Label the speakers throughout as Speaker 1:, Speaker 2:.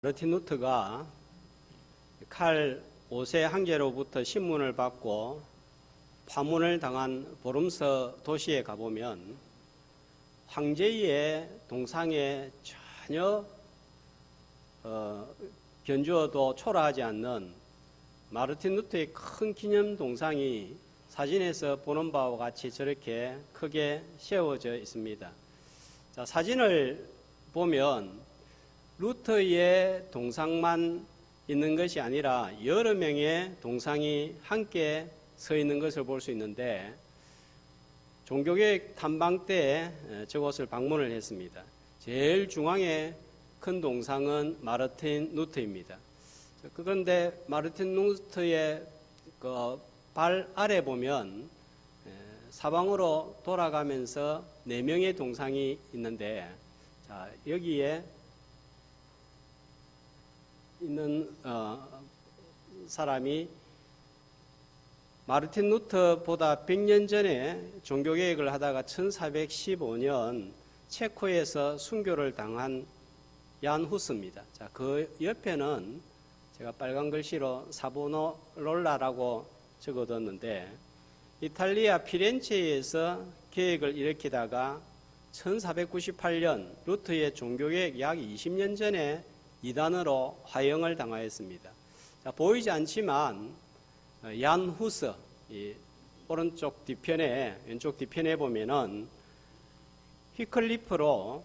Speaker 1: 마르틴 루터가 칼 5세 황제로부터 신문을 받고 파문을 당한 보름서 도시에 가보면 황제의 동상에 전혀 견주어도 초라하지 않는 마르틴 루터의 큰 기념 동상이 사진에서 보는 바와 같이 저렇게 크게 세워져 있습니다. 자, 사진을 보면 루터의 동상만 있는 것이 아니라 여러 명의 동상이 함께 서 있는 것을 볼 수 있는데, 종교개혁 탐방 때 저곳을 방문을 했습니다. 제일 중앙에 큰 동상은 마르틴 루터입니다. 그런데 마르틴 루터의 발 아래 보면 사방으로 돌아가면서 4명의 동상이 있는데, 자, 여기에 있는 사람이 마르틴 루터보다 100년 전에 종교개혁을 하다가 1415년 체코에서 순교를 당한 얀 후스입니다. 자, 그 옆에는 제가 빨간 글씨로 사보나롤라라고 적어뒀는데, 이탈리아 피렌체에서 개혁을 일으키다가 1498년 루터의 종교개혁 약 20년 전에 이단으로 화형을 당하였습니다. 자, 보이지 않지만 얀 후스, 오른쪽 뒤편에, 왼쪽 뒤편에 보면은 휘클리프로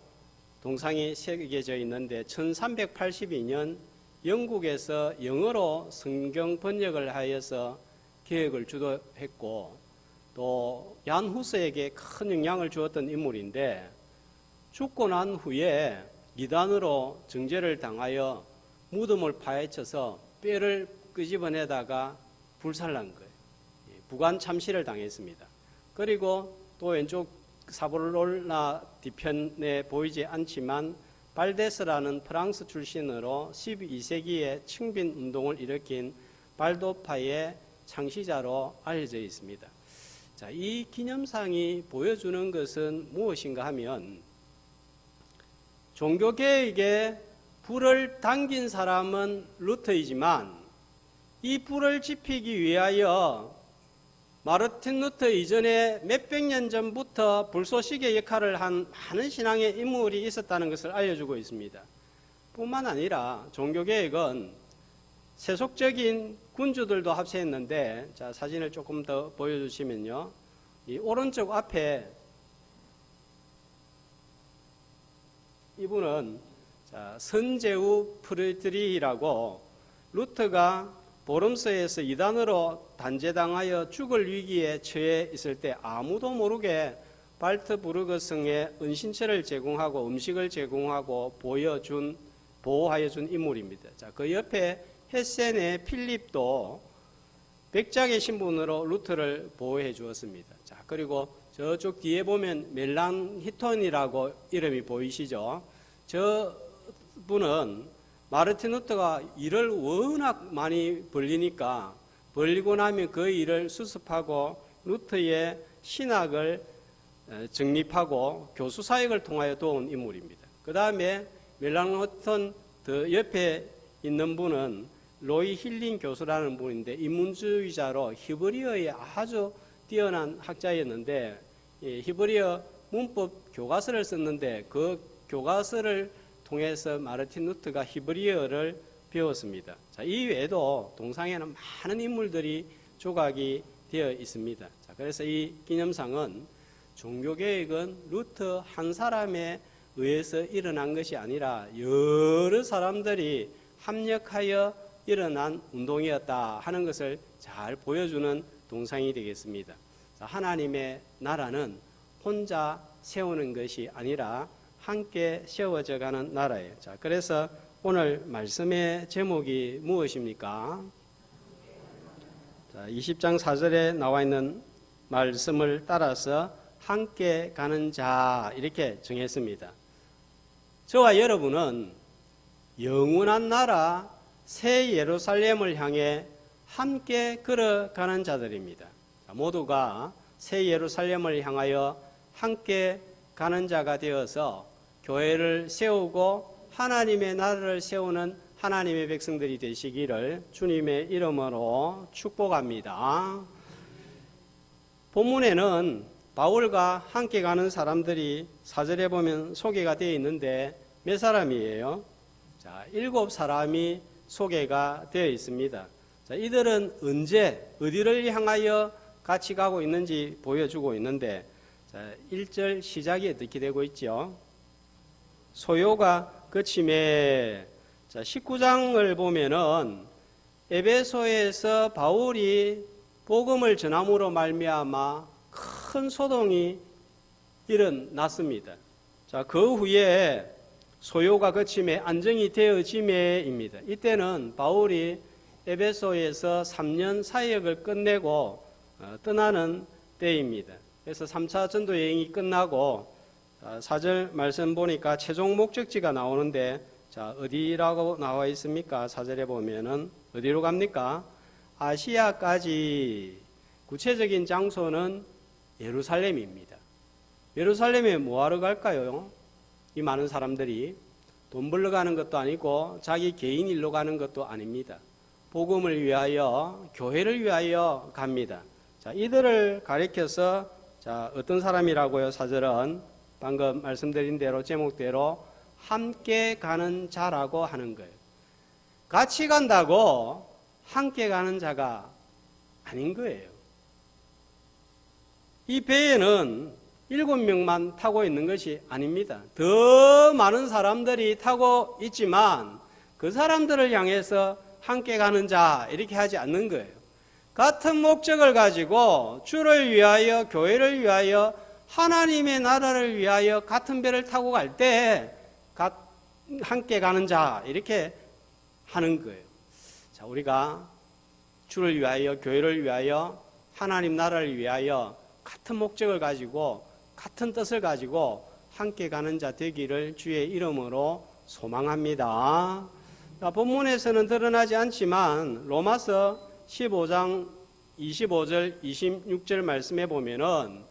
Speaker 1: 동상이 새겨져 있는데 1382년 영국에서 영어로 성경 번역을 하여서 개혁을 주도했고, 또 얀 후스에게 큰 영향을 주었던 인물인데, 죽고 난 후에 이단으로 정죄를 당하여 무덤을 파헤쳐서 뼈를 끄집어내다가 불살난 거예요. 부관 참시를 당했습니다. 그리고 또 왼쪽 사보나롤라 뒤편에 보이지 않지만 발데스라는 프랑스 출신으로 12세기에 층빈 운동을 일으킨 발도파의 창시자로 알려져 있습니다. 자, 이 기념상이 보여주는 것은 무엇인가 하면, 종교개혁에 불을 당긴 사람은 루터이지만 이 불을 지피기 위하여 마르틴 루터 이전에 몇백 년 전부터 불쏘시개 역할을 한 많은 신앙의 인물이 있었다는 것을 알려주고 있습니다. 뿐만 아니라 종교개혁은 세속적인 군주들도 합세했는데, 자, 사진을 조금 더 보여주시면요, 이 오른쪽 앞에 이분은 선제우 프리드리히라고 루터가 보름서에서 이단으로 단죄당하여 죽을 위기에 처해 있을 때 아무도 모르게 발트부르크 성에 은신처를 제공하고 음식을 제공하고 보호하여 준 인물입니다. 자, 그 옆에 헤센의 필립도 백작의 신분으로 루터를 보호해 주었습니다. 자, 그리고 저쪽 뒤에 보면 멜랑히톤이라고 이름이 보이시죠? 저 분은 마르틴 루터가 일을 워낙 많이 벌리니까 벌리고 나면 그 일을 수습하고 루터의 신학을 정립하고 교수 사역을 통하여 도운 인물입니다. 그 다음에 멜랑히톤 더 옆에 있는 분은 로이 힐링 교수라는 분인데, 인문주의자로 히브리어에 아주 뛰어난 학자였는데, 히브리어 문법 교과서를 썼는데 그 교과서를 통해서 마르틴 루터가 히브리어를 배웠습니다. 자, 이 외에도 동상에는 많은 인물들이 조각이 되어 있습니다. 자, 그래서 이 기념상은 종교개혁은 루터 한 사람에 의해서 일어난 것이 아니라 여러 사람들이 합력하여 일어난 운동이었다 하는 것을 잘 보여주는 동상이 되겠습니다. 자, 하나님의 나라는 혼자 세우는 것이 아니라 함께 세워져 가는 나라예요. 자, 그래서 오늘 말씀의 제목이 무엇입니까? 자, 20장 4절에 나와 있는 말씀을 따라서 함께 가는 자, 이렇게 정했습니다. 저와 여러분은 영원한 나라 새 예루살렘을 향해 함께 걸어가는 자들입니다. 자, 모두가 새 예루살렘을 향하여 함께 가는 자가 되어서 교회를 세우고 하나님의 나라를 세우는 하나님의 백성들이 되시기를 주님의 이름으로 축복합니다. 본문에는 바울과 함께 가는 사람들이 4절에 보면 소개가 되어 있는데 몇 사람이에요? 자, 7사람이 소개가 되어 있습니다. 자, 이들은 언제 어디를 향하여 같이 가고 있는지 보여주고 있는데, 자, 1절 시작이 어떻게 되고 있죠? 소요가 그침에, 자, 19장을 보면은 에베소에서 바울이 복음을 전함으로 말미암아 큰 소동이 일어났습니다. 자, 그 후에 소요가 그침에 안정이 되어짐에입니다. 이때는 바울이 에베소에서 3년 사역을 끝내고 떠나는 때입니다. 그래서 3차 전도 여행이 끝나고 4절 말씀 보니까 최종 목적지가 나오는데, 자, 어디라고 나와 있습니까? 4절에 보면은 어디로 갑니까? 아시아까지. 구체적인 장소는 예루살렘입니다. 예루살렘에 뭐하러 갈까요? 이 많은 사람들이 돈 벌러 가는 것도 아니고 자기 개인 일로 가는 것도 아닙니다. 복음을 위하여, 교회를 위하여 갑니다. 자, 이들을 가리켜서, 자, 어떤 사람이라고요? 4절은 방금 말씀드린 대로 제목대로 함께 가는 자라고 하는 거예요. 같이 간다고 함께 가는 자가 아닌 거예요. 이 배에는 7명만 타고 있는 것이 아닙니다. 더 많은 사람들이 타고 있지만 그 사람들을 향해서 함께 가는 자 이렇게 하지 않는 거예요. 같은 목적을 가지고 주를 위하여, 교회를 위하여, 하나님의 나라를 위하여 같은 배를 타고 갈 때 함께 가는 자 이렇게 하는 거예요. 자, 우리가 주를 위하여, 교회를 위하여, 하나님 나라를 위하여 같은 목적을 가지고 같은 뜻을 가지고 함께 가는 자 되기를 주의 이름으로 소망합니다. 본문에서는 드러나지 않지만 로마서 15장 25절 26절 말씀에 보면은,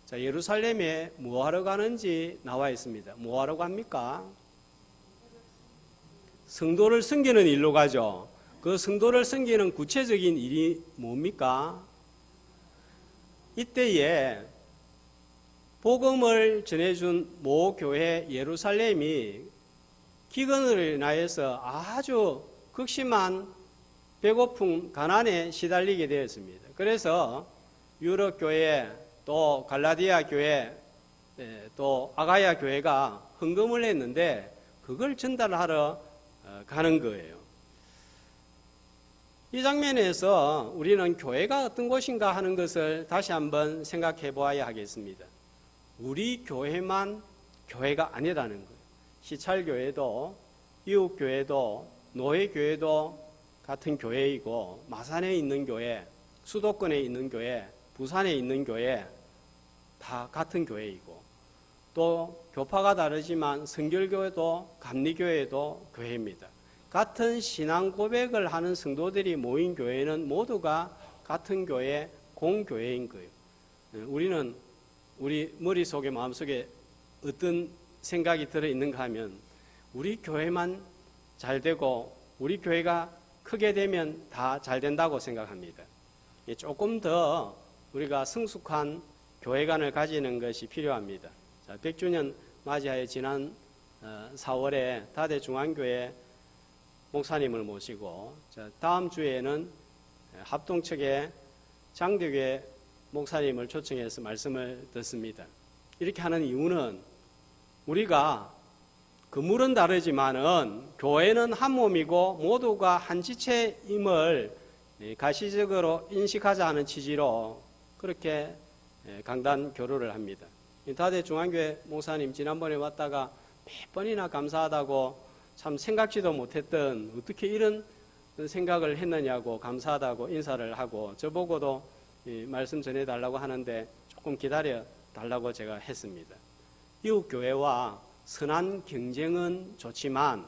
Speaker 1: 자, 예루살렘에 뭐하러 가는지 나와 있습니다. 뭐하러 갑니까? 성도를 섬기는 일로 가죠. 그 성도를 섬기는 구체적인 일이 뭡니까? 이때에 복음을 전해준 모 교회 예루살렘이 기근으로 인하여서 아주 극심한 배고픔, 가난에 시달리게 되었습니다. 그래서 유럽 교회, 또 갈라디아 교회, 또 아가야 교회가 헌금을 했는데 그걸 전달하러 가는 거예요. 이 장면에서 우리는 교회가 어떤 곳인가 하는 것을 다시 한번 생각해 보아야 하겠습니다. 우리 교회만 교회가 아니라는 거예요. 시찰교회도, 이웃교회도, 노예교회도 같은 교회이고, 마산에 있는 교회, 수도권에 있는 교회, 부산에 있는 교회 다 같은 교회이고, 또 교파가 다르지만 성결교회도 감리교회도 교회입니다. 같은 신앙 고백을 하는 성도들이 모인 교회는 모두가 같은 교회, 공교회인 거예요. 우리는 우리 머릿속에, 마음속에 어떤 생각이 들어있는가 하면 우리 교회만 잘 되고 우리 교회가 크게 되면 다 잘 된다고 생각합니다. 조금 더 우리가 성숙한 교회관을 가지는 것이 필요합니다. 자, 100주년 맞이하여 지난 4월에 다대중앙교회 목사님을 모시고, 다음 주에는 합동측의 장대교회 목사님을 초청해서 말씀을 듣습니다. 이렇게 하는 이유는 우리가 건물은 다르지만은 교회는 한 몸이고 모두가 한 지체임을 가시적으로 인식하자 하는 취지로 그렇게 강단 교류를 합니다. 다대중앙교회 목사님 지난번에 왔다가 몇 번이나 감사하다고, 참 생각지도 못했던 어떻게 이런 생각을 했느냐고 감사하다고 인사를 하고, 저보고도 말씀 전해달라고 하는데 조금 기다려 달라고 제가 했습니다. 이웃교회와 선한 경쟁은 좋지만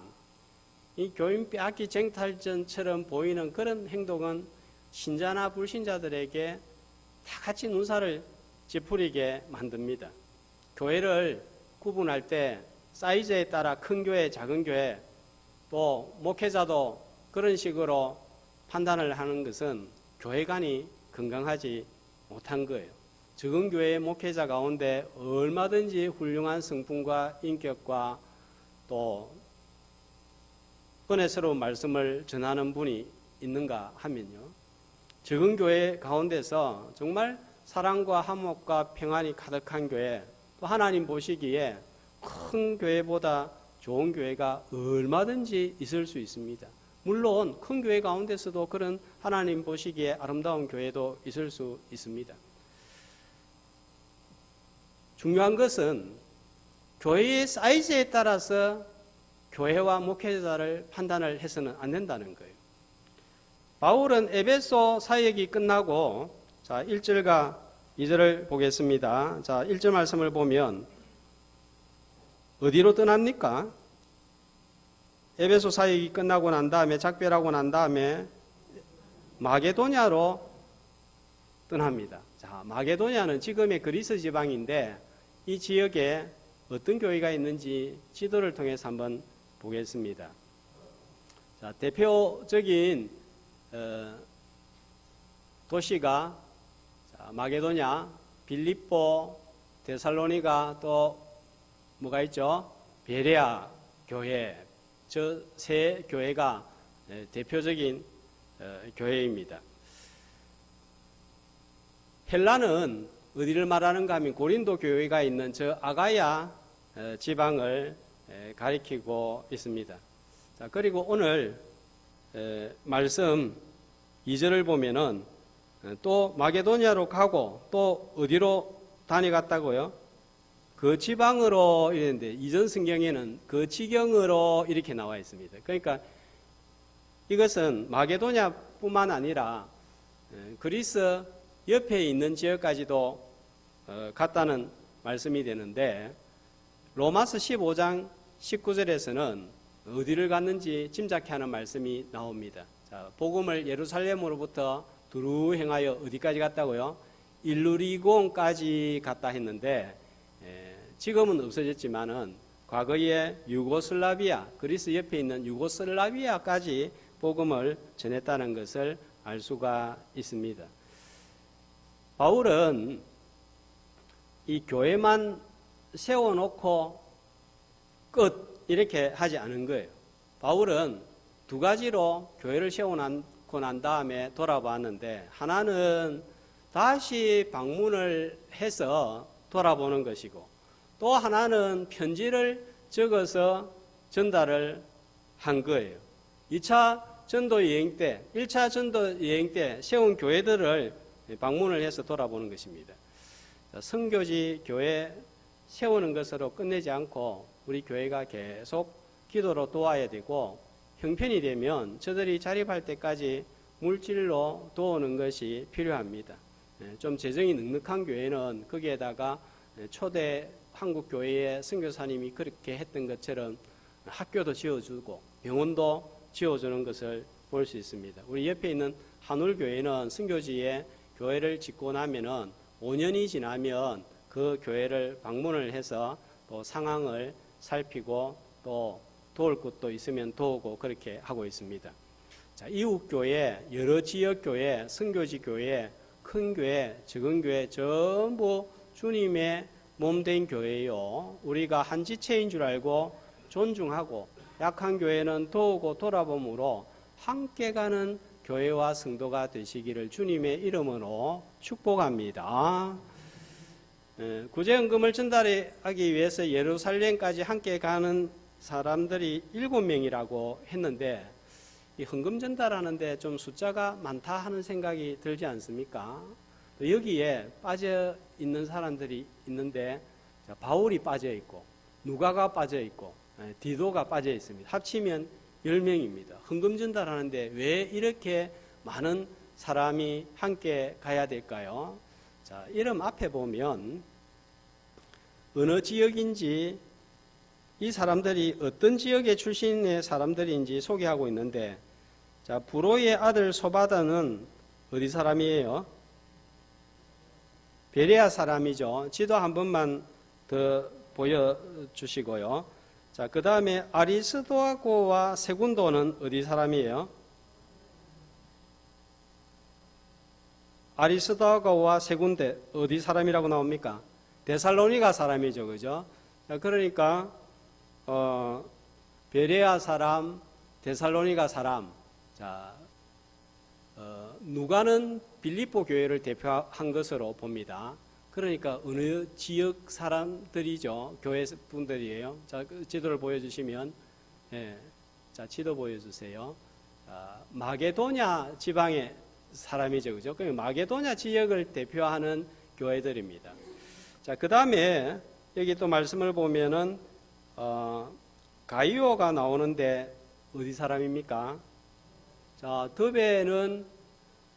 Speaker 1: 이 교인 빼앗기 쟁탈전처럼 보이는 그런 행동은 신자나 불신자들에게 다 같이 눈살을 찌푸리게 만듭니다. 교회를 구분할 때 사이즈에 따라 큰 교회, 작은 교회, 또 목회자도 그런 식으로 판단을 하는 것은 교회관이 건강하지 못한 거예요. 적은 교회의 목회자 가운데 얼마든지 훌륭한 성품과 인격과 또 은혜스러운 말씀을 전하는 분이 있는가 하면요, 적은 교회 가운데서 정말 사랑과 화목과 평안이 가득한 교회, 또 하나님 보시기에 큰 교회보다 좋은 교회가 얼마든지 있을 수 있습니다. 물론 큰 교회 가운데서도 그런 하나님 보시기에 아름다운 교회도 있을 수 있습니다. 중요한 것은 교회의 사이즈에 따라서 교회와 목회자를 판단을 해서는 안 된다는 거예요. 바울은 에베소 사역이 끝나고, 자, 1절과 2절을 보겠습니다. 자, 1절 말씀을 보면 어디로 떠납니까? 에베소 사역이 끝나고 난 다음에, 작별하고 난 다음에 마게도냐로 떠납니다. 자, 마게도냐는 지금의 그리스 지방인데 이 지역에 어떤 교회가 있는지 지도를 통해서 한번 보겠습니다. 자, 대표적인 도시가 마게도냐, 빌립보, 데살로니가, 또 뭐가 있죠? 베레아 교회, 저 세 교회가 대표적인 교회입니다. 헬라는 어디를 말하는가 하면 고린도 교회가 있는 저 아가야 지방을 가리키고 있습니다. 자, 그리고 오늘 말씀 2절을 보면은 또 마게도냐로 가고 또 어디로 다녀갔다고요? 그 지방으로 이랬는데 이전 성경에는 그 지경으로 이렇게 나와 있습니다. 그러니까 이것은 마게도냐뿐만 아니라 그리스 옆에 있는 지역까지도 갔다는 말씀이 되는데, 로마서 15장 19절에서는 어디를 갔는지 짐작케 하는 말씀이 나옵니다. 자, 복음을 예루살렘으로부터 두루 행하여 어디까지 갔다고요? 일루리곤까지 갔다 했는데, 지금은 없어졌지만은 과거에 유고슬라비아, 그리스 옆에 있는 유고슬라비아까지 복음을 전했다는 것을 알 수가 있습니다. 바울은 이 교회만 세워놓고 끝 이렇게 하지 않은 거예요. 바울은 두 가지로 교회를 세워놓고 난 다음에 돌아봤는데, 하나는 다시 방문을 해서 돌아보는 것이고, 또 하나는 편지를 적어서 전달을 한 거예요. 2차 전도 여행 때, 1차 전도 여행 때 세운 교회들을 방문을 해서 돌아보는 것입니다. 선교지 교회 세우는 것으로 끝내지 않고 우리 교회가 계속 기도로 도와야 되고, 형편이 되면 저들이 자립할 때까지 물질로 도우는 것이 필요합니다. 좀 재정이 넉넉한 교회는 거기에다가 초대 한국 교회의 선교사님이 그렇게 했던 것처럼 학교도 지어주고 병원도 지어주는 것을 볼 수 있습니다. 우리 옆에 있는 한울교회는 선교지에 교회를 짓고 나면은 5년이 지나면 그 교회를 방문을 해서 또 상황을 살피고 또 도울 것도 있으면 도우고 그렇게 하고 있습니다. 자, 이웃교회, 여러 지역교회, 선교지 교회, 큰 교회, 적은 교회 전부 주님의 몸된 교회요. 우리가 한 지체인 줄 알고 존중하고, 약한 교회는 도우고 돌아봄으로 함께 가는 교회와 성도가 되시기를 주님의 이름으로 축복합니다. 구제헌금을 전달하기 위해서 예루살렘까지 함께 가는 사람들이 7명이라고 했는데, 이 헌금 전달하는데 좀 숫자가 많다 하는 생각이 들지 않습니까? 여기에 빠져 있는 사람들이 있는데, 바울이 빠져 있고 누가가 빠져 있고 디도가 빠져 있습니다. 합치면 10명입니다. 헌금 전달하는데 왜 이렇게 많은 사람이 함께 가야 될까요? 자, 이름 앞에 보면 어느 지역인지, 이 사람들이 어떤 지역의 출신의 사람들인지 소개하고 있는데, 자, 부로의 아들 소바다는 어디 사람이에요? 베레아 사람이죠. 지도 한 번만 더 보여주시고요. 자, 그 다음에 아리스도하고와 세군도는 어디 사람이에요? 아리스도하고와 세군데 어디 사람이라고 나옵니까? 데살로니가 사람이죠, 그죠? 자, 그러니까 베레아 사람, 데살로니가 사람. 자, 누가는 빌립보 교회를 대표한 것으로 봅니다. 그러니까 어느 지역 사람들이죠. 교회 분들이에요. 자, 그 지도를 보여주시면, 예, 자, 지도 보여주세요. 마게도냐 지방의 사람이죠, 그죠? 그 마게도냐 지역을 대표하는 교회들입니다. 자, 그 다음에 여기 또 말씀을 보면은 가이오가 나오는데 어디 사람입니까? 자, 더베는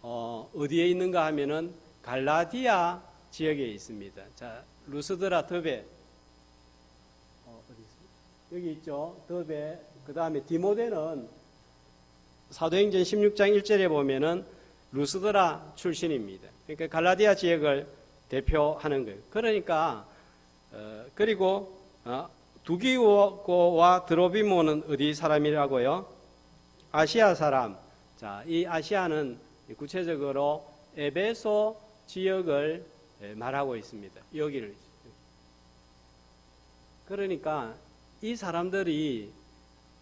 Speaker 1: 어디에 있는가 하면은 갈라디아 지역에 있습니다. 자, 루스드라 더베 어디 있습니까? 여기 있죠. 더베. 그 다음에 디모데는 사도행전 16장 1절에 보면은 루스드라 출신입니다. 그러니까 갈라디아 지역을 대표하는 거예요. 그러니까 그리고 두기고와 드로비모는 어디 사람이라고요? 아시아 사람. 자, 이 아시아는 구체적으로 에베소 지역을 말하고 있습니다. 여기를. 그러니까 이 사람들이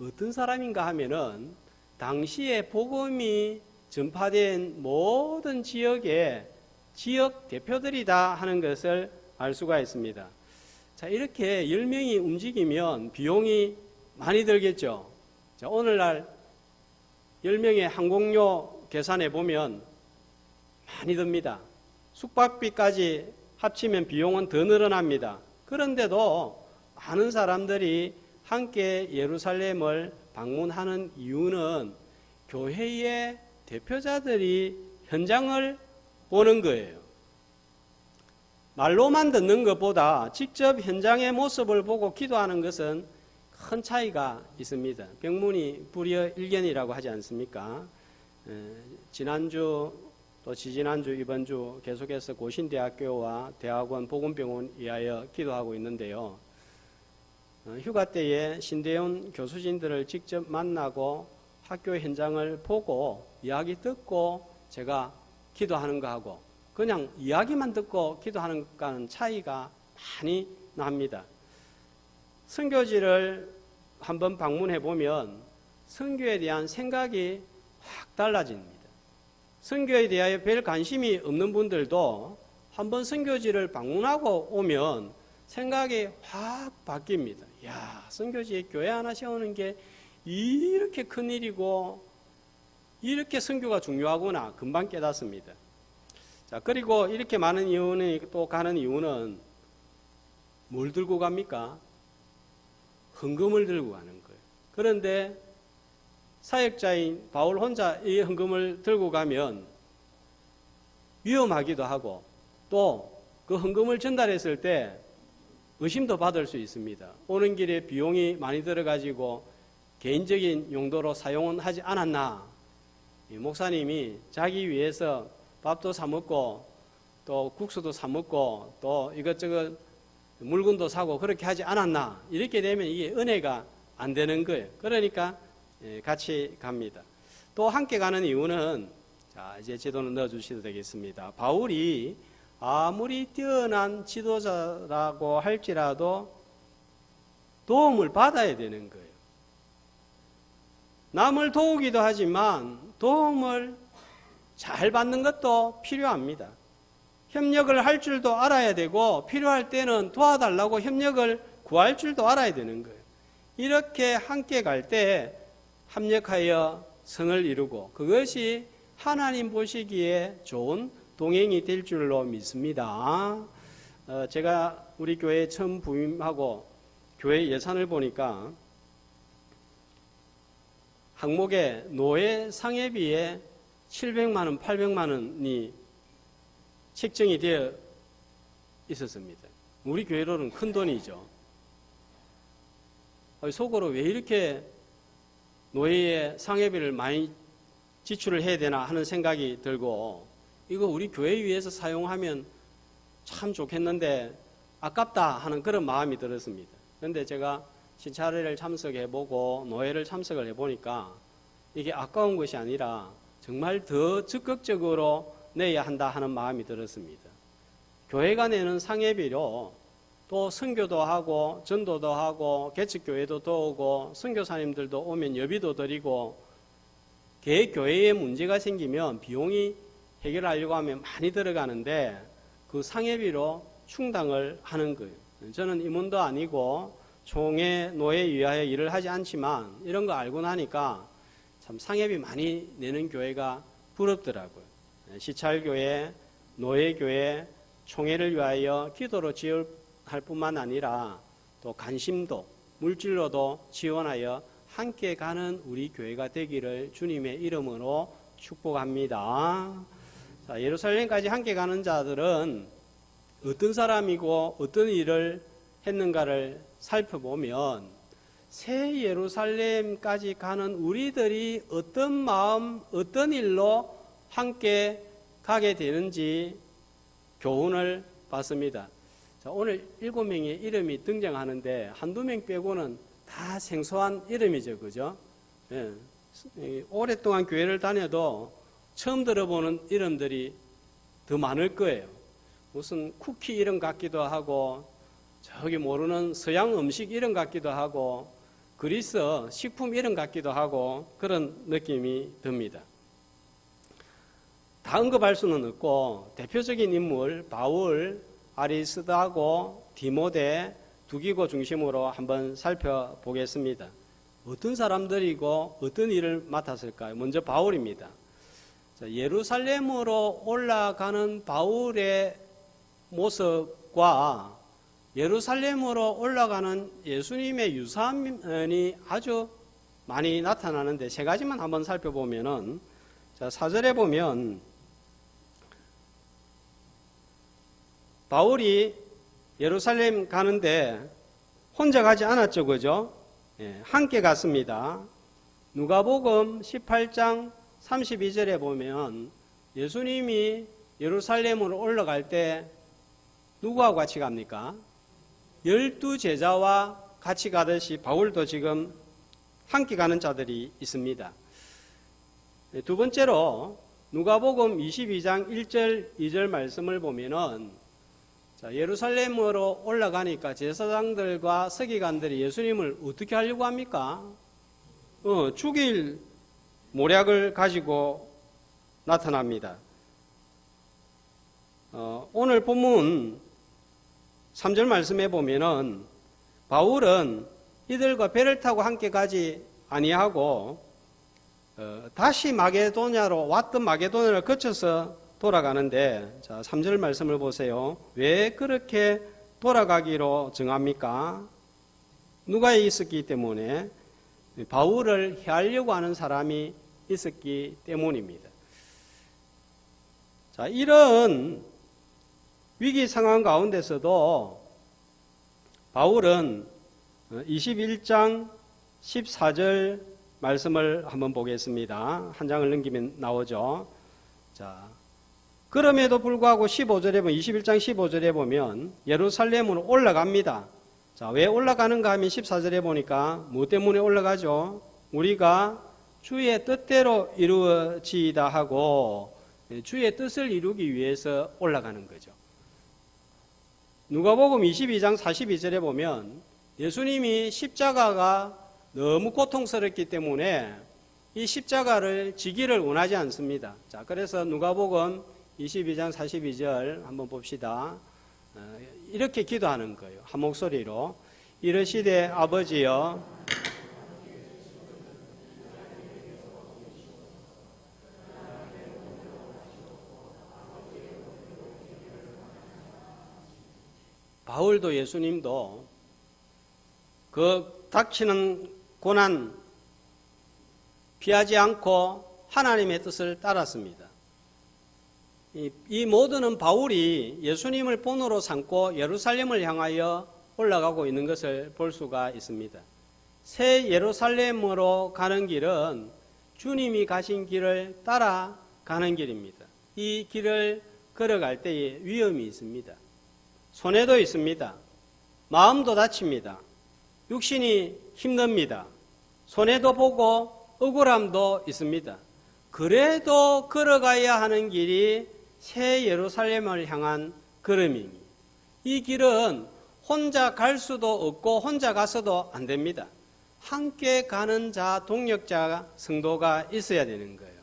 Speaker 1: 어떤 사람인가 하면은 당시에 복음이 전파된 모든 지역의 지역 대표들이다 하는 것을 알 수가 있습니다. 자, 이렇게 10명이 움직이면 비용이 많이 들겠죠. 자, 오늘날 10명의 항공료 계산해 보면 많이 듭니다. 숙박비까지 합치면 비용은 더 늘어납니다. 그런데도 많은 사람들이 함께 예루살렘을 방문하는 이유는 교회의 대표자들이 현장을 보는 거예요. 말로만 듣는 것보다 직접 현장의 모습을 보고 기도하는 것은 큰 차이가 있습니다. 병문이 불여 일견이라고 하지 않습니까? 지난주 또 지지난주 이번 주 계속해서 고신대학교와 대학원 보건병원 위하여 기도하고 있는데요. 휴가 때에 신대원 교수진들을 직접 만나고 학교 현장을 보고 이야기 듣고 제가 기도하는 거하고 그냥 이야기만 듣고 기도하는 것과는 차이가 많이 납니다. 선교지를 한번 방문해 보면 선교에 대한 생각이 확 달라집니다. 선교에 대하여 별 관심이 없는 분들도 한번 선교지를 방문하고 오면 생각이 확 바뀝니다. 야, 선교지에 교회 하나 세우는 게 이렇게 큰 일이고 이렇게 선교가 중요하구나 금방 깨닫습니다. 자, 그리고 이렇게 많은 이유는 또 가는 이유는 뭘 들고 갑니까? 헌금을 들고 가는 거예요. 그런데 사역자인 바울 혼자 이 헌금을 들고 가면 위험하기도 하고 또 그 헌금을 전달했을 때 의심도 받을 수 있습니다. 오는 길에 비용이 많이 들어가지고 개인적인 용도로 사용은 하지 않았나. 목사님이 자기 위해서 밥도 사 먹고 또 국수도 사 먹고 또 이것저것 물건도 사고 그렇게 하지 않았나. 이렇게 되면 이게 은혜가 안 되는 거예요. 그러니까 같이 갑니다. 또 함께 가는 이유는 자, 이제 지도는 넣어주셔도 되겠습니다. 바울이 아무리 뛰어난 지도자라고 할지라도 도움을 받아야 되는 거예요. 남을 도우기도 하지만 도움을 잘 받는 것도 필요합니다. 협력을 할 줄도 알아야 되고 필요할 때는 도와달라고 협력을 구할 줄도 알아야 되는 거예요. 이렇게 함께 갈 때 합력하여 성을 이루고 그것이 하나님 보시기에 좋은 동행이 될 줄로 믿습니다. 제가 우리 교회에 처음 부임하고 교회 예산을 보니까 항목에 노예 상해비에 700만 원, 800만 원이 책정이 되어 있었습니다. 우리 교회로는 큰 돈이죠. 속으로 왜 이렇게 노예의 상해비를 많이 지출을 해야 되나 하는 생각이 들고 이거 우리 교회 위해서 사용하면 참 좋겠는데 아깝다 하는 그런 마음이 들었습니다. 그런데 제가 시찰회를 참석해보고 노회를 참석을 해보니까 이게 아까운 것이 아니라 정말 더 적극적으로 내야 한다 하는 마음이 들었습니다. 교회가 내는 상회비로 또 선교도 하고 전도도 하고 개척교회도 도우고 선교사님들도 오면 예비도 드리고 교회에 문제가 생기면 비용이 해결하려고 하면 많이 들어가는데 그 상회비로 충당을 하는 거예요. 저는 임원도 아니고 총회 노예 위하여 일을 하지 않지만 이런 거 알고 나니까 참 상회비 많이 내는 교회가 부럽더라고요. 시찰교회, 노예교회, 총회를 위하여 기도로 지원할 뿐만 아니라 또 관심도 물질로도 지원하여 함께 가는 우리 교회가 되기를 주님의 이름으로 축복합니다. 자, 예루살렘까지 함께 가는 자들은 어떤 사람이고 어떤 일을 했는가를 살펴보면 새 예루살렘까지 가는 우리들이 어떤 마음, 어떤 일로 함께 가게 되는지 교훈을 받습니다. 자, 오늘 7명의 이름이 등장하는데 한두 명 빼고는 다 생소한 이름이죠. 그죠? 예. 오랫동안 교회를 다녀도 처음 들어보는 이름들이 더 많을 거예요. 무슨 쿠키 이름 같기도 하고 저기 모르는 서양 음식 이름 같기도 하고 그리스 식품 이름 같기도 하고 그런 느낌이 듭니다. 다 언급할 수는 없고 대표적인 인물 바울, 아리스다고, 디모데, 두기고 중심으로 한번 살펴보겠습니다. 어떤 사람들이고 어떤 일을 맡았을까요? 먼저 바울입니다. 자, 예루살렘으로 올라가는 바울의 모습과 예루살렘으로 올라가는 예수님의 유사함이 아주 많이 나타나는데 세 가지만 한번 살펴보면은 자, 4절에 보면 바울이 예루살렘 가는데 혼자 가지 않았죠. 그죠? 예, 함께 갔습니다. 누가복음 18장 32절에 보면 예수님이 예루살렘으로 올라갈 때 누구하고 같이 갑니까? 12제자와 같이 가듯이 바울도 지금 함께 가는 자들이 있습니다. 두 번째로 누가복음 22장 1절 2절 말씀을 보면은 자, 예루살렘으로 올라가니까 제사장들과 서기관들이 예수님을 어떻게 하려고 합니까? 죽일 모략을 가지고 나타납니다. 오늘 본문 3절 말씀에 보면은 바울은 이들과 배를 타고 함께 가지 아니하고 다시 마게도냐로 왔던 마게도냐를 거쳐서 돌아가는데 자 3절 말씀을 보세요. 왜 그렇게 돌아가기로 정합니까? 누가 있었기 때문에 바울을 해하려고 하는 사람이 있었기 때문입니다. 자, 이런 위기 상황 가운데서도 바울은 21장 14절 말씀을 한번 보겠습니다. 한 장을 넘기면 나오죠. 자, 그럼에도 불구하고 15절에 보면 21장 15절에 보면 예루살렘으로 올라갑니다. 자, 왜 올라가는가 하면 14절에 보니까 뭐 때문에 올라가죠? 우리가 주의 뜻대로 이루어지이다 하고 주의 뜻을 이루기 위해서 올라가는 거죠. 누가복음 22장 42절에 보면 예수님이 십자가가 너무 고통스럽기 때문에 이 십자가를 지기를 원하지 않습니다. 자, 그래서 누가복음 22장 42절 한번 봅시다. 이렇게 기도하는 거예요. 한 목소리로 이르시되 아버지여 바울도 예수님도 그 닥치는 고난 피하지 않고 하나님의 뜻을 따랐습니다. 이 모두는 바울이 예수님을 본으로 삼고 예루살렘을 향하여 올라가고 있는 것을 볼 수가 있습니다. 새 예루살렘으로 가는 길은 주님이 가신 길을 따라가는 길입니다. 이 길을 걸어갈 때에 위험이 있습니다. 손해도 있습니다. 마음도 다칩니다. 육신이 힘듭니다. 손해도 보고 억울함도 있습니다. 그래도 걸어가야 하는 길이 새 예루살렘을 향한 걸음입니다. 이 길은 혼자 갈 수도 없고 혼자 가서도 안 됩니다. 함께 가는 자, 동역자, 성도가 있어야 되는 거예요.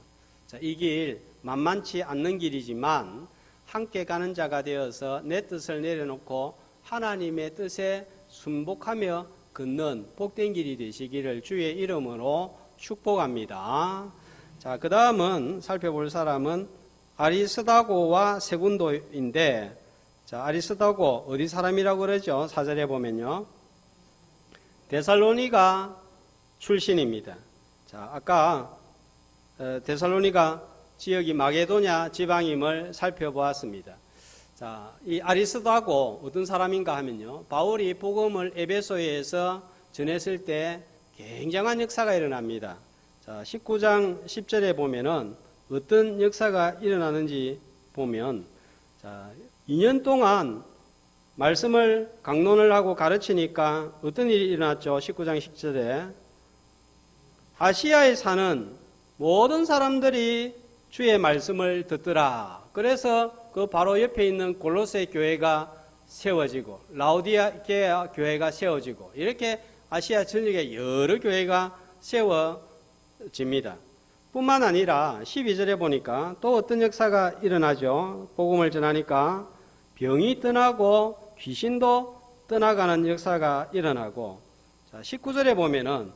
Speaker 1: 자, 이 길 만만치 않는 길이지만 함께 가는 자가 되어서 내 뜻을 내려놓고 하나님의 뜻에 순복하며 걷는 복된 길이 되시기를 주의 이름으로 축복합니다. 자, 그 다음은 살펴볼 사람은 아리스다고와 세군도인데, 자, 아리스다고 어디 사람이라고 그러죠? 4절에 보면요. 데살로니가 출신입니다. 자, 아까 데살로니가 지역이 마게도냐 지방임을 살펴보았습니다. 자, 이 아리스다고 어떤 사람인가 하면요. 바울이 복음을 에베소에서 전했을 때 굉장한 역사가 일어납니다. 자, 19장 10절에 보면은 어떤 역사가 일어나는지 보면, 자, 2년 동안 말씀을 강론을 하고 가르치니까 어떤 일이 일어났죠? 19장 10절에 아시아에 사는 모든 사람들이 주의 말씀을 듣더라. 그래서 그 바로 옆에 있는 골로새 교회가 세워지고 라오디게아 교회가 세워지고 이렇게 아시아 전역에 여러 교회가 세워집니다. 뿐만 아니라 12절에 보니까 또 어떤 역사가 일어나죠. 복음을 전하니까 병이 떠나고 귀신도 떠나가는 역사가 일어나고, 자, 19절에 보면은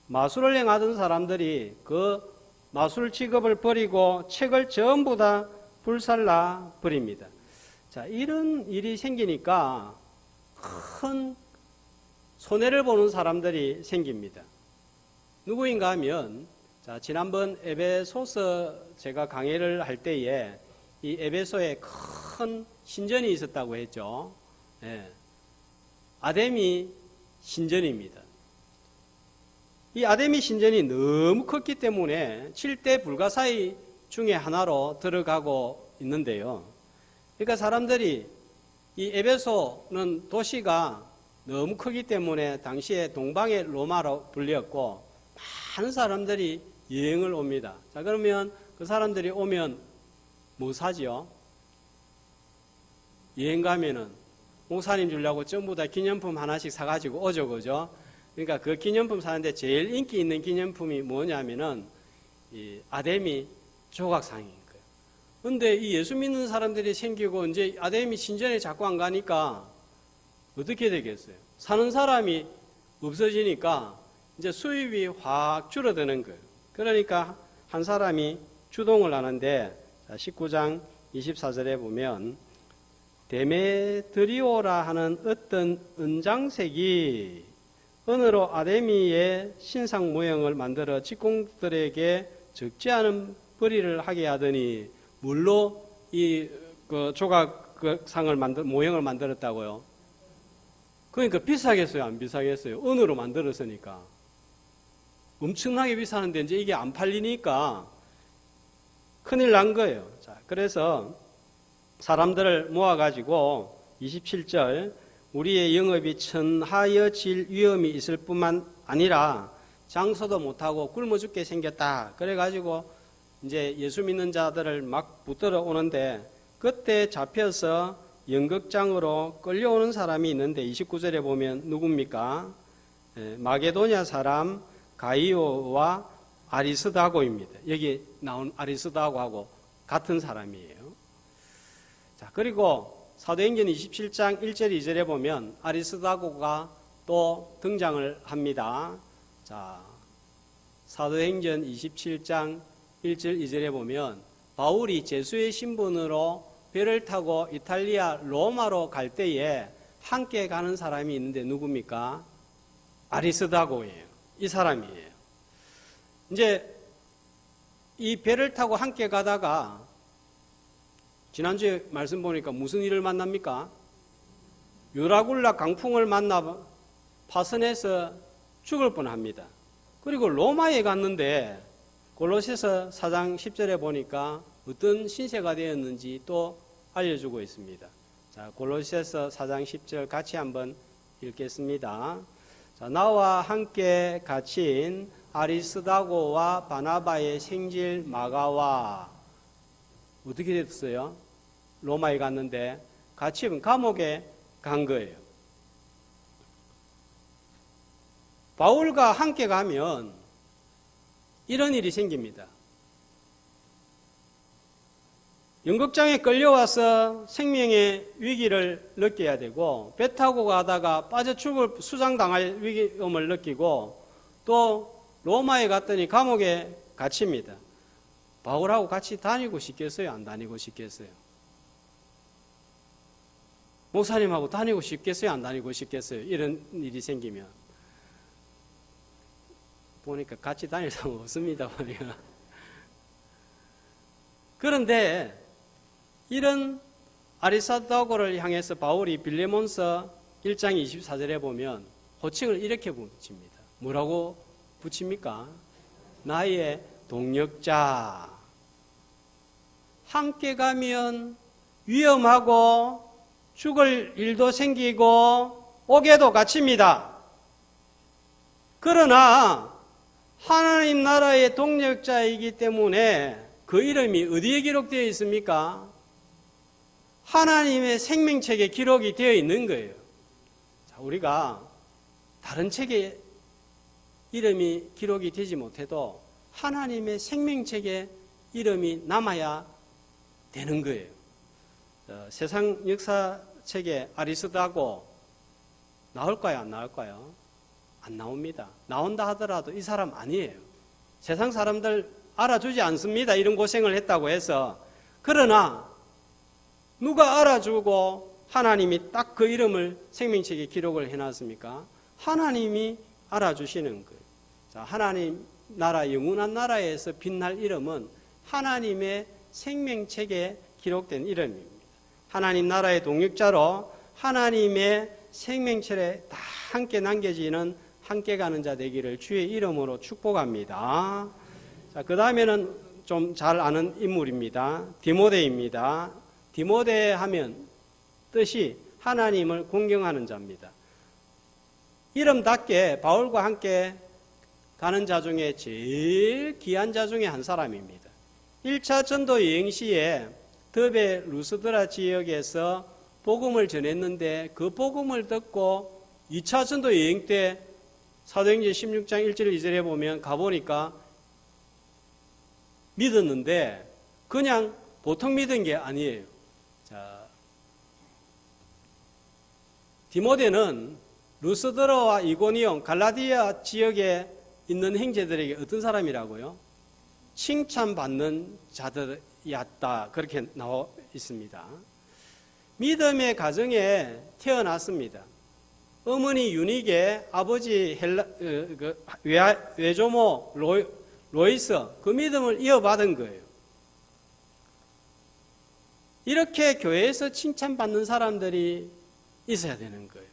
Speaker 1: 마술을 행하던 사람들이 그 마술 직업을 버리고 책을 전부 다 불살라 버립니다. 자, 이런 일이 생기니까 큰 손해를 보는 사람들이 생깁니다. 누구인가 하면, 자, 지난번 에베소서 제가 강의를 할 때에 이 에베소에 큰 신전이 있었다고 했죠. 예. 아데미 신전입니다. 이 아데미 신전이 너무 컸기 때문에 7대 불가사의 중에 하나로 들어가고 있는데요. 그러니까 사람들이 이 에베소는 도시가 너무 크기 때문에 당시에 동방의 로마로 불렸고 많은 사람들이 여행을 옵니다. 자, 그러면 그 사람들이 오면 뭐 사지요? 여행 가면은 목사님 주려고 전부 다 기념품 하나씩 사가지고 오죠, 그죠? 그러니까 그 기념품 사는데 제일 인기 있는 기념품이 뭐냐면은 이 아데미 조각상인 거예요. 근데 이 예수 믿는 사람들이 생기고 이제 아데미 신전에 자꾸 안 가니까 어떻게 되겠어요? 사는 사람이 없어지니까 이제 수입이 확 줄어드는 거예요. 그러니까 한 사람이 주동을 하는데 19장 24절에 보면 데메드리오라 하는 어떤 은장색이 은으로 아데미의 신상 모형을 만들어 직공들에게 적지 않은 벌이를 하게 하더니 물로 이 조각상을 모형을 만들었다고요. 그러니까 비싸겠어요, 안 비싸겠어요? 은으로 만들었으니까 엄청나게 비싸는데 이제 이게 안 팔리니까 큰일 난 거예요. 자, 그래서 사람들을 모아가지고 27절 우리의 영업이 천하여질 위험이 있을 뿐만 아니라 장소도 못하고 굶어 죽게 생겼다. 그래가지고 이제 예수 믿는 자들을 막 붙들어 오는데 그때 잡혀서 연극장으로 끌려오는 사람이 있는데 29절에 보면 누굽니까? 마게도냐 사람 가이오와 아리스다고입니다. 여기 나온 아리스다고하고 같은 사람이에요. 자, 그리고 사도행전 27장 1절 2절에 보면 아리스다고가 또 등장을 합니다. 자, 사도행전 27장 1절 2절에 보면 바울이 제수의 신분으로 배를 타고 이탈리아 로마로 갈 때에 함께 가는 사람이 있는데 누굽니까? 아리스다고예요. 이 사람이에요. 이제 이 배를 타고 함께 가다가 지난주에 말씀 보니까 무슨 일을 만납니까? 유라굴라 강풍을 만나 파선해서 죽을 뻔합니다. 그리고 로마에 갔는데 골로새서 4장 10절에 보니까 어떤 신세가 되었는지 또 알려주고 있습니다. 자, 골로새서 4장 10절 같이 한번 읽겠습니다. 자, 나와 함께 갇힌 아리스다고와 바나바의 생질 마가와 어떻게 됐어요? 로마에 갔는데 갇힌 감옥에 간 거예요. 바울과 함께 가면 이런 일이 생깁니다. 연극장에 끌려와서 생명의 위기를 느껴야 되고, 배 타고 가다가 빠져 죽을 수장당할 위험을 느끼고, 또 로마에 갔더니 감옥에 갇힙니다. 바울하고 같이 다니고 싶겠어요? 안 다니고 싶겠어요? 목사님하고 다니고 싶겠어요? 안 다니고 싶겠어요? 이런 일이 생기면. 보니까 같이 다닐 사람 없습니다. 보니까. 그런데 이런 아리스다고를 향해서 바울이 빌레몬서 1장 24절에 보면 호칭을 이렇게 붙입니다. 뭐라고 붙입니까? 나의 동력자. 함께 가면 위험하고 죽을 일도 생기고 옥에도 갇힙니다. 그러나 하나님 나라의 동력자이기 때문에 그 이름이 어디에 기록되어 있습니까? 하나님의 생명책에 기록이 되어 있는 거예요. 자, 우리가 다른 책에 이름이 기록이 되지 못해도 하나님의 생명책에 이름이 남아야 되는 거예요. 세상 역사책에 아리스다고 나올까요? 안 나올까요? 안 나옵니다. 나온다 하더라도 이 사람 아니에요. 세상 사람들 알아주지 않습니다. 이런 고생을 했다고 해서. 그러나 누가 알아주고 하나님이 딱 그 이름을 생명책에 기록을 해놨습니까? 하나님이 알아주시는 거예요. 자, 하나님 나라, 영원한 나라에서 빛날 이름은 하나님의 생명책에 기록된 이름입니다. 하나님 나라의 동역자로 하나님의 생명책에 다 함께 남겨지는 함께 가는 자 되기를 주의 이름으로 축복합니다. 자, 그 다음에는 좀 잘 아는 인물입니다. 디모데입니다. 디모데 하면 뜻이 하나님을 공경하는 자입니다. 이름답게 바울과 함께 가는 자 중에 제일 귀한 자 중에 한 사람입니다. 1차 전도 여행 시에 더베 루스드라 지역에서 복음을 전했는데 그 복음을 듣고 2차 전도 여행 때 사도행전 16장 1절 2절에 보면 가보니까 믿었는데 그냥 보통 믿은 게 아니에요. 자, 디모데는 루스드라와 이고니온 갈라디아 지역에 있는 형제들에게 어떤 사람이라고요? 칭찬받는 자들이었다. 그렇게 나와 있습니다. 믿음의 가정에 태어났습니다. 어머니 유닉의 아버지 외조모 로이스 그 믿음을 이어받은 거예요. 이렇게 교회에서 칭찬받는 사람들이 있어야 되는 거예요.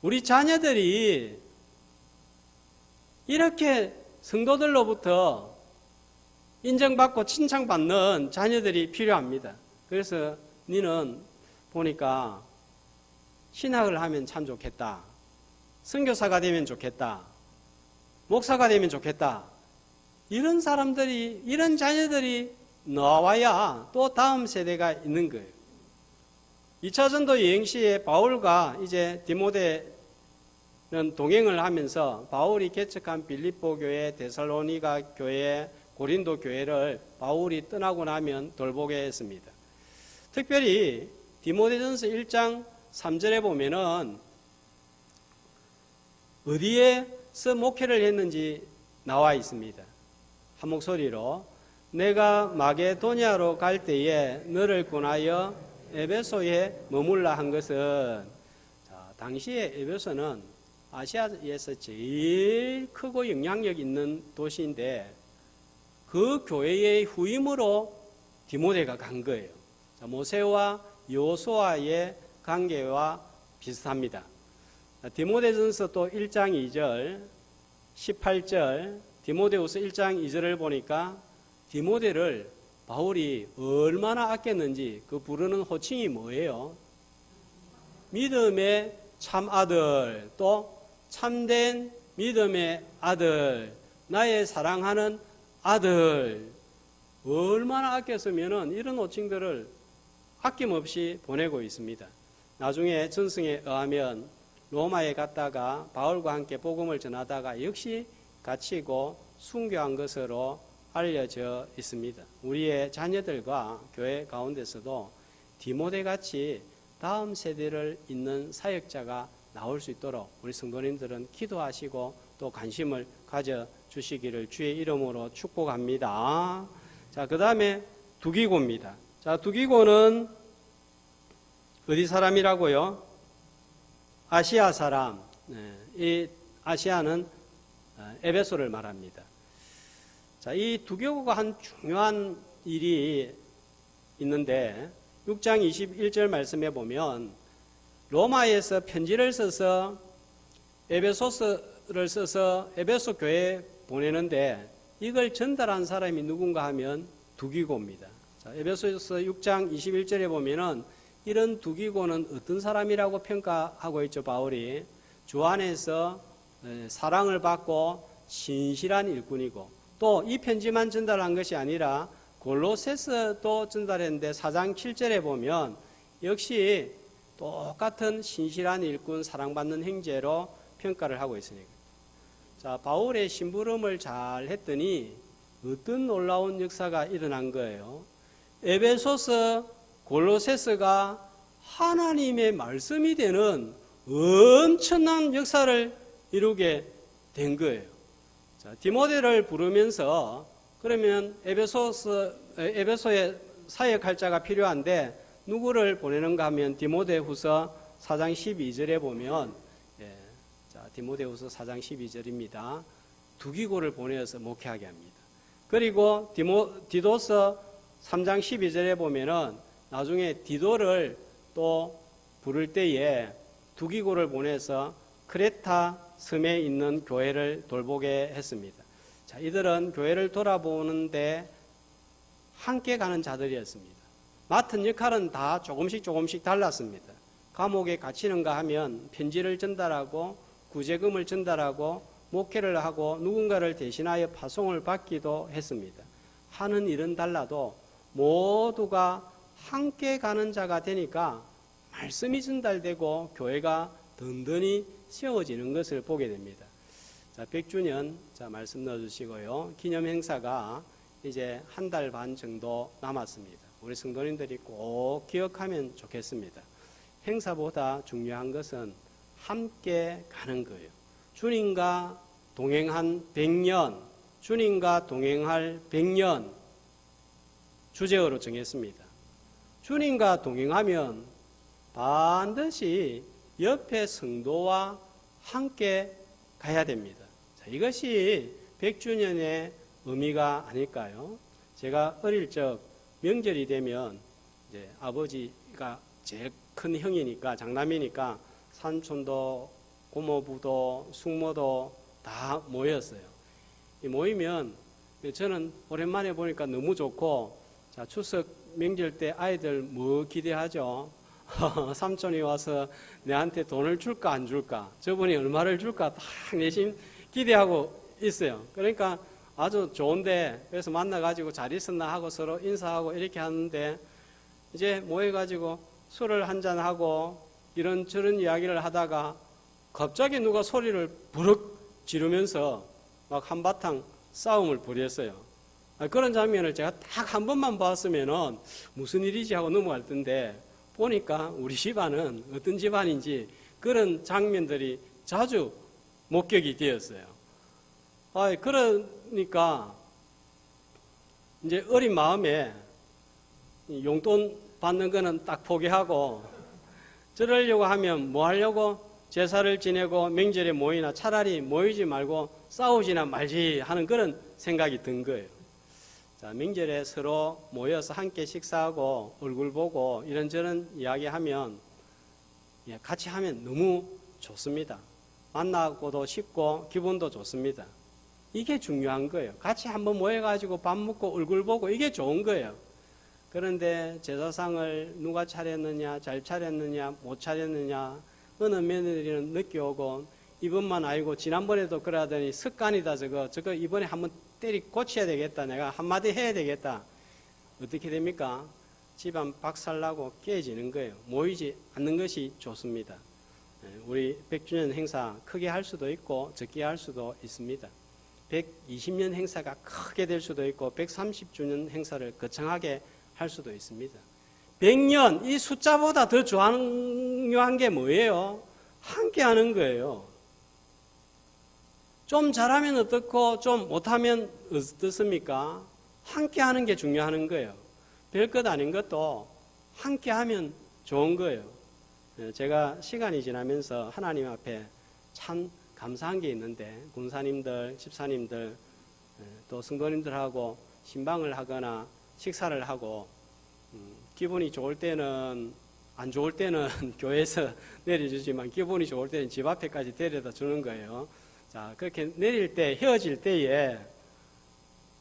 Speaker 1: 우리 자녀들이 이렇게 성도들로부터 인정받고 칭찬받는 자녀들이 필요합니다. 그래서 너는 보니까 신학을 하면 참 좋겠다. 선교사가 되면 좋겠다. 목사가 되면 좋겠다. 이런 사람들이, 이런 자녀들이 나와야 또 다음 세대가 있는 거예요. 2차 전도 여행 시에 바울과 이제 디모데는 동행을 하면서 바울이 개척한 빌립보 교회, 데살로니가 교회, 고린도 교회를 바울이 떠나고 나면 돌보게 했습니다. 특별히 디모데전서 1장 3절에 보면은 어디에서 목회를 했는지 나와 있습니다. 한 목소리로 내가 마게도냐로 갈 때에 너를 권하여 에베소에 머물라 한 것은, 자, 당시에 에베소는 아시아에서 제일 크고 영향력 있는 도시인데 그 교회의 후임으로 디모데가 간 거예요. 자, 모세와 여호수아의 관계와 비슷합니다. 디모데전서 또 1장 2절 18절 디모데후서 1장 2절을 보니까 디모데를 바울이 얼마나 아꼈는지 그 부르는 호칭이 뭐예요? 믿음의 참 아들, 또 참된 믿음의 아들, 나의 사랑하는 아들, 얼마나 아꼈으면은 이런 호칭들을 아낌없이 보내고 있습니다. 나중에 전승에 의하면 로마에 갔다가 바울과 함께 복음을 전하다가 역시 갇히고 순교한 것으로 알려져 있습니다. 우리의 자녀들과 교회 가운데서도 디모데 같이 다음 세대를 잇는 사역자가 나올 수 있도록 우리 성도님들은 기도하시고 또 관심을 가져주시기를 주의 이름으로 축복합니다. 자, 그 다음에 두기고입니다. 자, 두기고는 어디 사람이라고요? 아시아 사람. 이 아시아는 에베소를 말합니다. 자, 이 두기고가 한 중요한 일이 있는데 6장 21절 말씀에 보면 로마에서 편지를 써서 에베소서를 써서 에베소 교회에 보내는데 이걸 전달한 사람이 누군가 하면 두기고입니다. 자, 에베소서 6장 21절에 보면은 이런 두기고는 어떤 사람이라고 평가하고 있죠, 바울이? 주 안에서 사랑을 받고 신실한 일꾼이고 또 이 편지만 전달한 것이 아니라 골로새서도 전달했는데 4장 7절에 보면 역시 똑같은 신실한 일꾼 사랑받는 형제로 평가를 하고 있으니까. 자, 바울의 심부름을 잘 했더니 어떤 놀라운 역사가 일어난 거예요. 에베소서, 골로새서가 하나님의 말씀이 되는 엄청난 역사를 이루게 된 거예요. 자, 디모데를 부르면서 그러면 에베소에 사역할 자가 필요한데 누구를 보내는가 하면 디모데후서 4장 12절에 보면 자, 디모데후서 4장 12절입니다. 두기고를 보내어서 목회하게 합니다. 그리고 디도서 3장 12절에 보면은 나중에 디도를 또 부를 때에 두기고를 보내서 크레타 섬에 있는 교회를 돌보게 했습니다. 자, 이들은 교회를 돌아보는데 함께 가는 자들이었습니다. 맡은 역할은 다 조금씩 달랐습니다. 감옥에 갇히는가 하면 편지를 전달하고 구제금을 전달하고 목회를 하고 누군가를 대신하여 파송을 받기도 했습니다. 하는 일은 달라도 모두가 함께 가는 자가 되니까 말씀이 전달되고 교회가 든든히 세워지는 것을 보게 됩니다. 자, 100주년 자, 말씀 넣어주시고요. 기념 행사가 이제 한 달 반 정도 남았습니다. 우리 성도님들이 꼭 기억하면 좋겠습니다. 행사보다 중요한 것은 함께 가는 거예요. 주님과 동행한 100년, 주님과 동행할 100년 주제어로 정했습니다. 주님과 동행하면 반드시 옆에 성도와 함께 가야 됩니다. 자, 이것이 100주년의 의미가 아닐까요? 제가 어릴 적 명절이 되면 이제 아버지가 제일 큰 형이니까 장남이니까 삼촌도 고모부도 숙모도 다 모였어요. 모이면 저는 오랜만에 보니까 너무 좋고, 자, 추석 명절 때 아이들 뭐 기대하죠? 삼촌이 와서 내한테 돈을 줄까 안 줄까, 저분이 얼마를 줄까 다 내심 기대하고 있어요. 그러니까 아주 좋은데, 그래서 만나가지고 잘 있었나 하고 서로 인사하고 이렇게 하는데, 이제 모여가지고 술을 한잔하고 이런저런 이야기를 하다가 갑자기 누가 소리를 부럭 지르면서 막 한바탕 싸움을 벌였어요. 그런 장면을 제가 딱 한 번만 봤으면은 무슨 일이지 하고 넘어갈 텐데, 보니까 우리 집안은 어떤 집안인지 그런 장면들이 자주 목격이 되었어요. 그러니까 이제 어린 마음에 용돈 받는 거는 딱 포기하고, 저러려고 하면 뭐 하려고 제사를 지내고 명절에 모이나, 차라리 모이지 말고 싸우지나 말지 하는 그런 생각이 든 거예요. 자, 명절에 서로 모여서 함께 식사하고 얼굴 보고 이런저런 이야기하면, 같이 하면 너무 좋습니다. 만나고도 싶고 기분도 좋습니다. 이게 중요한 거예요. 같이 한번 모여가지고 밥 먹고 얼굴 보고 이게 좋은 거예요. 그런데 제사상을 누가 차렸느냐, 잘 차렸느냐, 못 차렸느냐, 어느 며느리는 늦게 오고 이번만 아니고 지난번에도 그러더니 습관이다 저거 이번에 한번 고쳐야 되겠다. 내가 한마디 해야 되겠다. 어떻게 됩니까? 집안 박살나고 깨지는 거예요. 모이지 않는 것이 좋습니다. 우리 100주년 행사 크게 할 수도 있고 적게 할 수도 있습니다. 120년 행사가 크게 될 수도 있고 130주년 행사를 거창하게 할 수도 있습니다. 100년 이 숫자보다 더 중요한 게 뭐예요? 함께 하는 거예요. 좀 잘하면 어떻고 좀 못하면 어떻습니까? 함께 하는 게 중요한 거예요. 별것 아닌 것도 함께 하면 좋은 거예요. 제가 시간이 지나면서 하나님 앞에 참 감사한 게 있는데 군사님들, 집사님들 또 성도님들하고 신방을 하거나 식사를 하고 기분이 좋을 때는 안 좋을 때는 교회에서 내려주지만 기분이 좋을 때는 집 앞에까지 데려다 주는 거예요. 자, 그렇게 내릴 때 헤어질 때에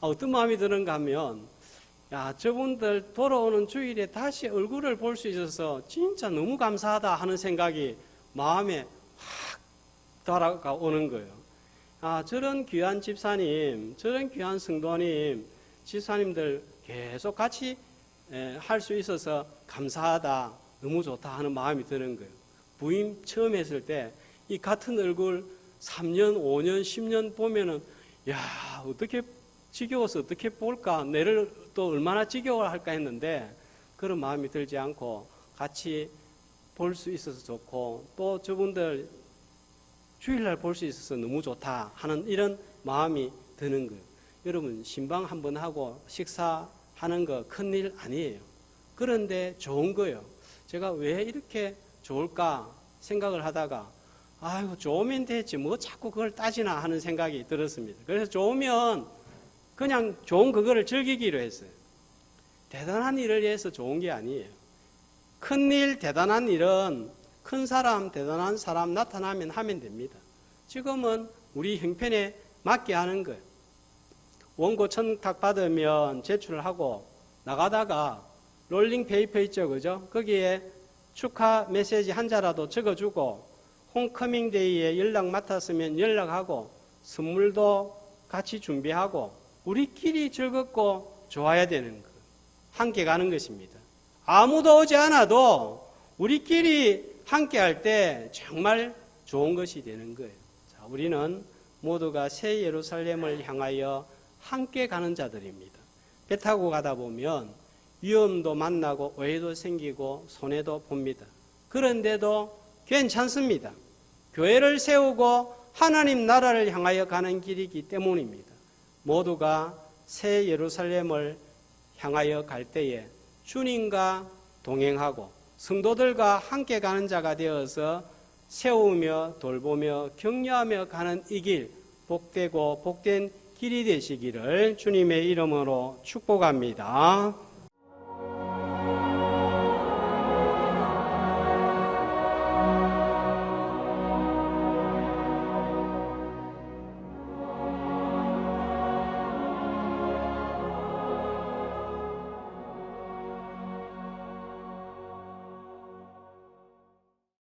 Speaker 1: 어떤 마음이 드는가 하면 야, 저분들 돌아오는 주일에 다시 얼굴을 볼 수 있어서 진짜 너무 감사하다 하는 생각이 마음에 확 달아오는 거예요. 아, 저런 귀한 집사님, 저런 귀한 성도님, 집사님들 계속 같이 할 수 있어서 감사하다, 너무 좋다 하는 마음이 드는 거예요. 부임 처음 했을 때 이 같은 얼굴 3년, 5년, 10년 보면은 야, 어떻게 지겨워서 어떻게 볼까? 내를 또 얼마나 지겨워할까 했는데 그런 마음이 들지 않고 같이 볼 수 있어서 좋고 또 저분들 주일날 볼 수 있어서 너무 좋다 하는 이런 마음이 드는 거예요. 여러분 신방 한번 하고 식사하는 거 큰일 아니에요. 그런데 좋은 거예요. 제가 왜 이렇게 좋을까 생각을 하다가 아이고 좋으면 됐지 뭐 자꾸 그걸 따지나 하는 생각이 들었습니다. 그래서 좋으면 그냥 좋은 그거를 즐기기로 했어요. 대단한 일을 위해서 좋은 게 아니에요. 큰일, 대단한 일은 큰 사람, 대단한 사람 나타나면 하면 됩니다. 지금은 우리 형편에 맞게 하는 거예요. 원고 청탁 받으면 제출을 하고 나가다가 롤링 페이퍼 있죠, 그죠? 거기에 축하 메시지 한 자라도 적어주고 홈커밍 데이에 연락 맡았으면 연락하고 선물도 같이 준비하고 우리끼리 즐겁고 좋아야 되는 것. 함께 가는 것입니다. 아무도 오지 않아도 우리끼리 함께 할 때 정말 좋은 것이 되는 거예요. 자, 우리는 모두가 새 예루살렘을 향하여 함께 가는 자들입니다. 배 타고 가다 보면 위험도 만나고 오해도 생기고 손해도 봅니다. 그런데도 괜찮습니다. 교회를 세우고 하나님 나라를 향하여 가는 길이기 때문입니다. 모두가 새 예루살렘을 향하여 갈 때에 주님과 동행하고 성도들과 함께 가는 자가 되어서 세우며 돌보며 격려하며 가는 이 길 복되고 복된 길이 되시기를 주님의 이름으로 축복합니다.